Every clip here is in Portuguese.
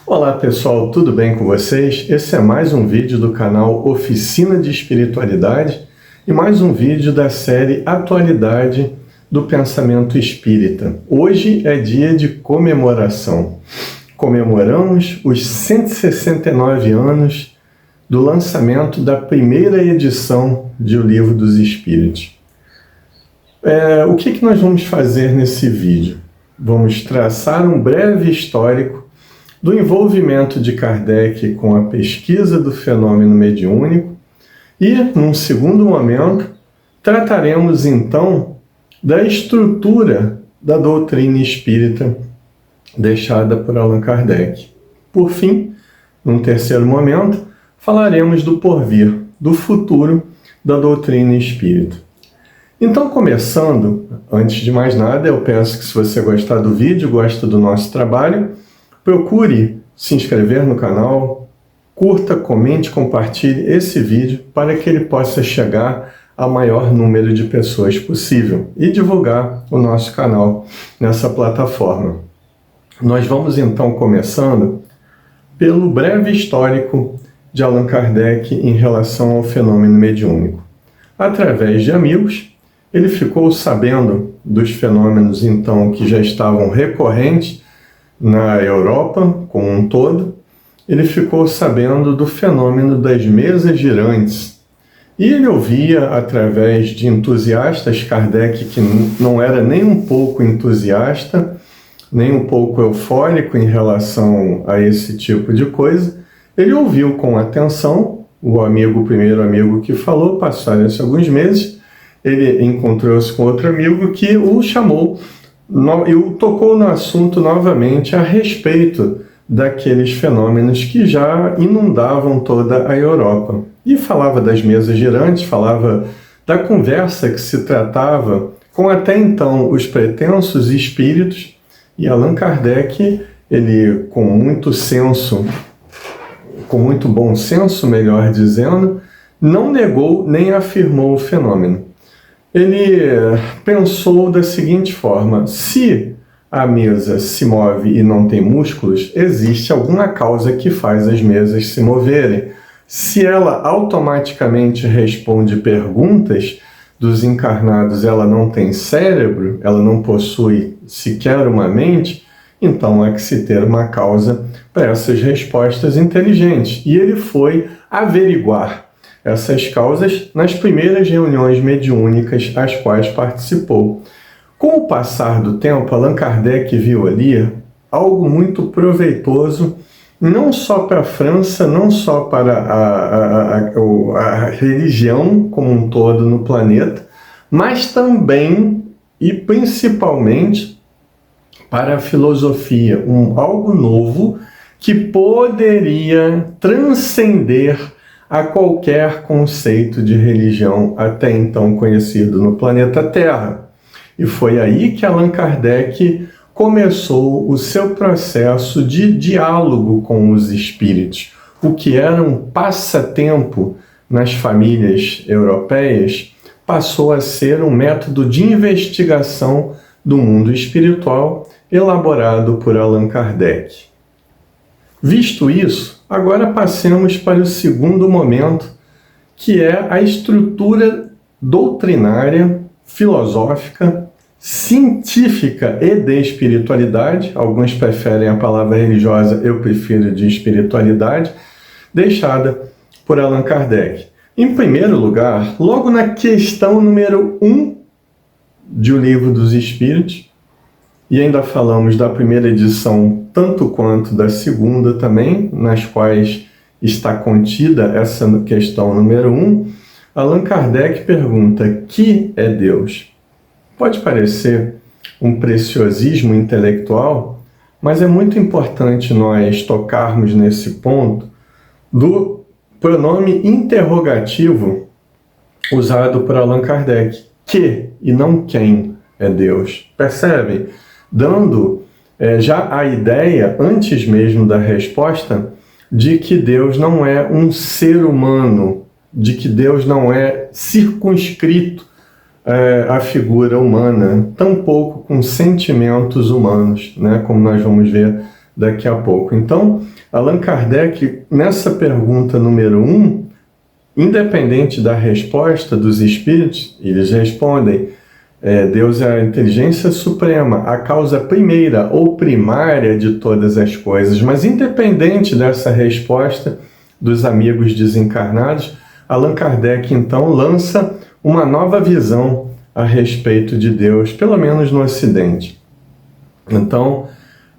Olá pessoal, tudo bem com vocês? Esse é mais um vídeo do canal Oficina de Espiritualidade e mais um vídeo da série Atualidade do Pensamento Espírita. Hoje é dia de comemoração. Comemoramos os 169 anos do lançamento da primeira edição de O Livro dos Espíritos. O que nós vamos fazer nesse vídeo? Vamos traçar um breve histórico do envolvimento de Kardec com a pesquisa do fenômeno mediúnico e, num segundo momento, trataremos então da estrutura da doutrina espírita deixada por Allan Kardec. Por fim, num terceiro momento, falaremos do porvir, do futuro da doutrina espírita. Então, começando, antes de mais nada, eu peço que se você gostar do vídeo, gosta do nosso trabalho, procure se inscrever no canal, curta, comente, compartilhe esse vídeo para que ele possa chegar ao maior número de pessoas possível e divulgar o nosso canal nessa plataforma. Nós vamos então começando pelo breve histórico de Allan Kardec em relação ao fenômeno mediúnico. Através de amigos, ele ficou sabendo dos fenômenos então que já estavam recorrentes na Europa como um todo. Ele ficou sabendo do fenômeno das mesas girantes. E ele ouvia através de entusiastas, Kardec que não era nem um pouco entusiasta, nem um pouco eufórico em relação a esse tipo de coisa. Ele ouviu com atenção o primeiro amigo que falou, passaram-se alguns meses, ele encontrou-se com outro amigo que o chamou e o tocou no assunto novamente a respeito daqueles fenômenos que já inundavam toda a Europa. E falava das mesas girantes, falava da conversa que se tratava com até então os pretensos espíritos, e Allan Kardec, ele com muito bom senso, melhor dizendo, não negou nem afirmou o fenômeno. Ele pensou da seguinte forma: se a mesa se move e não tem músculos, existe alguma causa que faz as mesas se moverem. Se ela automaticamente responde perguntas dos encarnados, ela não tem cérebro, ela não possui sequer uma mente, então há que se ter uma causa para essas respostas inteligentes. E ele foi averiguar essas causas nas primeiras reuniões mediúnicas às quais participou. Com o passar do tempo, Allan Kardec viu ali algo muito proveitoso, não só para a França, não só para a religião como um todo no planeta, mas também e principalmente para a filosofia, algo novo que poderia transcender a qualquer conceito de religião até então conhecido no planeta Terra. E foi aí que Allan Kardec começou o seu processo de diálogo com os espíritos. O que era um passatempo nas famílias europeias passou a ser um método de investigação do mundo espiritual elaborado por Allan Kardec. Visto isso, agora passemos para o segundo momento, que é a estrutura doutrinária, filosófica, científica e de espiritualidade. Alguns preferem a palavra religiosa, eu prefiro de espiritualidade, deixada por Allan Kardec. Em primeiro lugar, logo na questão número 1 de O Livro dos Espíritos, e ainda falamos da primeira edição tanto quanto da segunda também, nas quais está contida essa questão número 1, Allan Kardec pergunta: que é Deus? Pode parecer um preciosismo intelectual, mas é muito importante nós tocarmos nesse ponto do pronome interrogativo usado por Allan Kardec, que e não quem é Deus. Percebem? Dando já a ideia, antes mesmo da resposta, de que Deus não é um ser humano, de que Deus não é circunscrito à figura humana, tampouco com sentimentos humanos, né, como nós vamos ver daqui a pouco. Então, Allan Kardec, nessa pergunta número 1, independente da resposta dos espíritos, eles respondem: Deus é a inteligência suprema, a causa primeira ou primária de todas as coisas. Mas independente dessa resposta dos amigos desencarnados, Allan Kardec então lança uma nova visão a respeito de Deus, pelo menos no Ocidente. Então,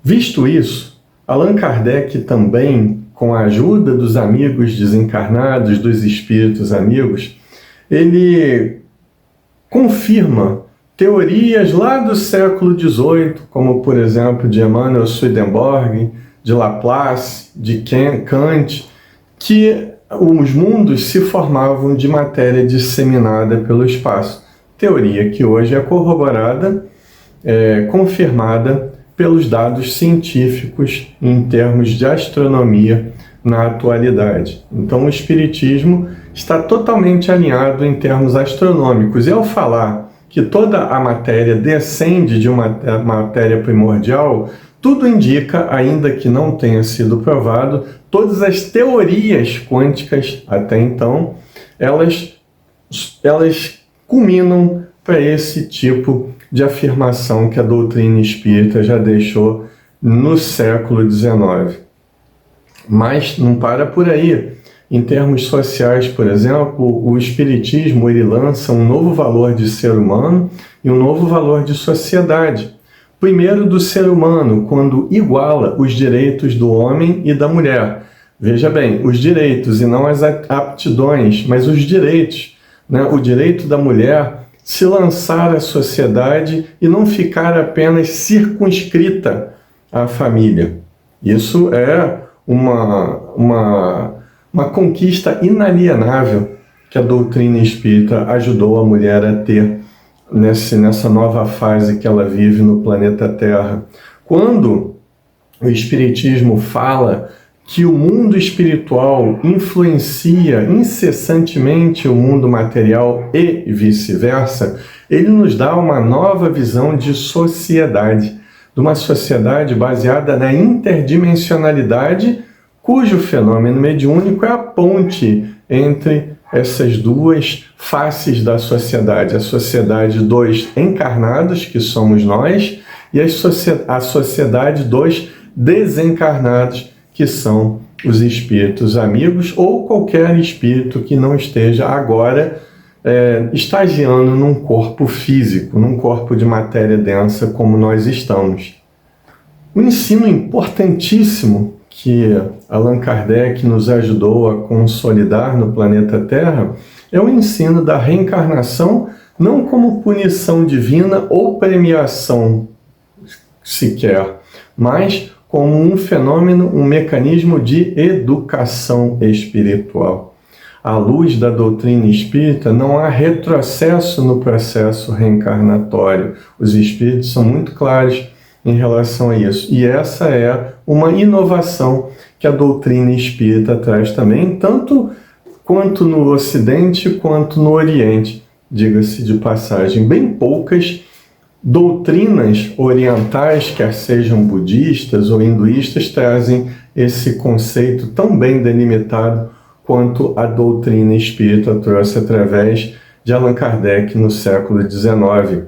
visto isso, Allan Kardec também, com a ajuda dos amigos desencarnados, dos espíritos amigos, ele confirma teorias lá do século XVIII, como, por exemplo, de Emanuel Swedenborg, de Laplace, de Kant, que os mundos se formavam de matéria disseminada pelo espaço. Teoria que hoje é corroborada, confirmada pelos dados científicos em termos de astronomia na atualidade. Então, o Espiritismo está totalmente alinhado em termos astronômicos. E ao falar que toda a matéria descende de uma matéria primordial, tudo indica, ainda que não tenha sido provado, todas as teorias quânticas até então, elas culminam para esse tipo de afirmação que a doutrina espírita já deixou no século XIX. Mas não para por aí. Em termos sociais, por exemplo, o Espiritismo ele lança um novo valor de ser humano e um novo valor de sociedade. Primeiro, do ser humano, quando iguala os direitos do homem e da mulher. Veja bem, os direitos e não as aptidões, mas os direitos, né? O direito da mulher se lançar à sociedade e não ficar apenas circunscrita à família. Isso é uma conquista inalienável que a doutrina espírita ajudou a mulher a ter nessa nova fase que ela vive no planeta Terra. Quando o Espiritismo fala que o mundo espiritual influencia incessantemente o mundo material e vice-versa, ele nos dá uma nova visão de sociedade, de uma sociedade baseada na interdimensionalidade, cujo fenômeno mediúnico é a ponte entre essas duas faces da sociedade. A sociedade dos encarnados, que somos nós, e a sociedade dos desencarnados, que são os espíritos amigos ou qualquer espírito que não esteja agora estagiando num corpo físico, num corpo de matéria densa como nós estamos. O ensino importantíssimo que Allan Kardec nos ajudou a consolidar no planeta Terra é o ensino da reencarnação, não como punição divina ou premiação sequer, mas como um fenômeno, um mecanismo de educação espiritual. À luz da doutrina espírita, não há retrocesso no processo reencarnatório. Os espíritos são muito claros em relação a isso. E essa é uma inovação que a doutrina espírita traz também, tanto quanto no Ocidente quanto no Oriente. Diga-se de passagem, bem poucas doutrinas orientais, quer sejam budistas ou hinduístas, trazem esse conceito tão bem delimitado quanto a doutrina espírita trouxe através de Allan Kardec no século XIX.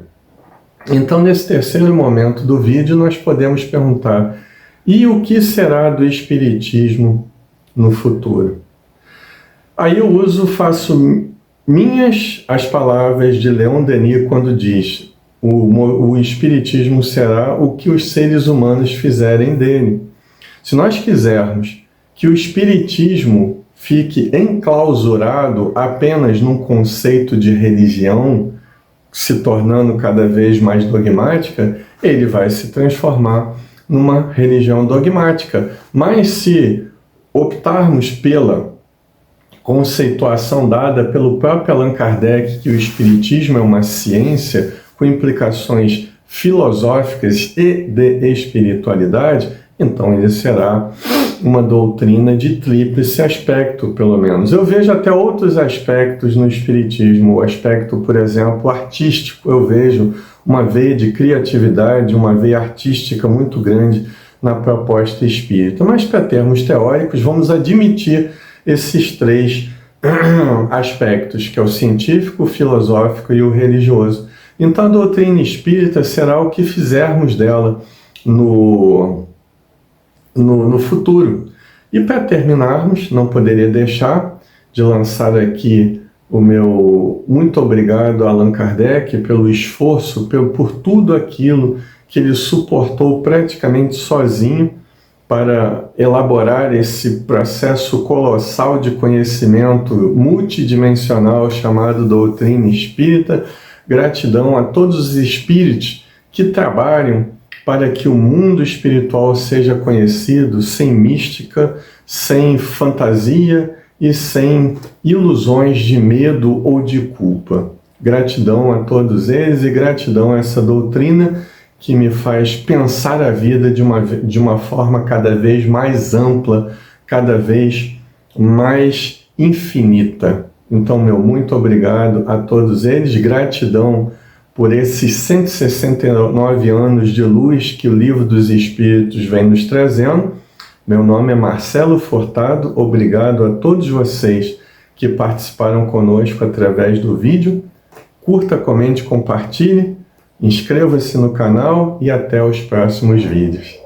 Então, nesse terceiro momento do vídeo, nós podemos perguntar: e o que será do espiritismo no futuro? Aí eu faço minhas as palavras de Leon Denis quando diz: o espiritismo será o que os seres humanos fizerem dele. Se nós quisermos que o espiritismo fique enclausurado apenas num conceito de religião, se tornando cada vez mais dogmática, ele vai se transformar numa religião dogmática. Mas se optarmos pela conceituação dada pelo próprio Allan Kardec, que o espiritismo é uma ciência com implicações filosóficas e de espiritualidade, então ele será uma doutrina de tríplice aspecto, pelo menos. Eu vejo até outros aspectos no espiritismo, o aspecto, por exemplo, artístico. Eu vejo uma veia de criatividade, uma veia artística muito grande na proposta espírita. Mas, para termos teóricos, vamos admitir esses três aspectos, que é o científico, o filosófico e o religioso. Então, a doutrina espírita será o que fizermos dela no futuro. E para terminarmos, não poderia deixar de lançar aqui o meu muito obrigado a Allan Kardec pelo esforço, por tudo aquilo que ele suportou praticamente sozinho para elaborar esse processo colossal de conhecimento multidimensional chamado doutrina espírita. Gratidão a todos os espíritos que trabalham para que o mundo espiritual seja conhecido sem mística, sem fantasia e sem ilusões de medo ou de culpa. Gratidão a todos eles e gratidão a essa doutrina que me faz pensar a vida de uma forma cada vez mais ampla, cada vez mais infinita. Então, meu muito obrigado a todos eles, gratidão por esses 169 anos de luz que o Livro dos Espíritos vem nos trazendo. Meu nome é Marcelo Furtado, obrigado a todos vocês que participaram conosco através do vídeo. Curta, comente, compartilhe, inscreva-se no canal e até os próximos vídeos.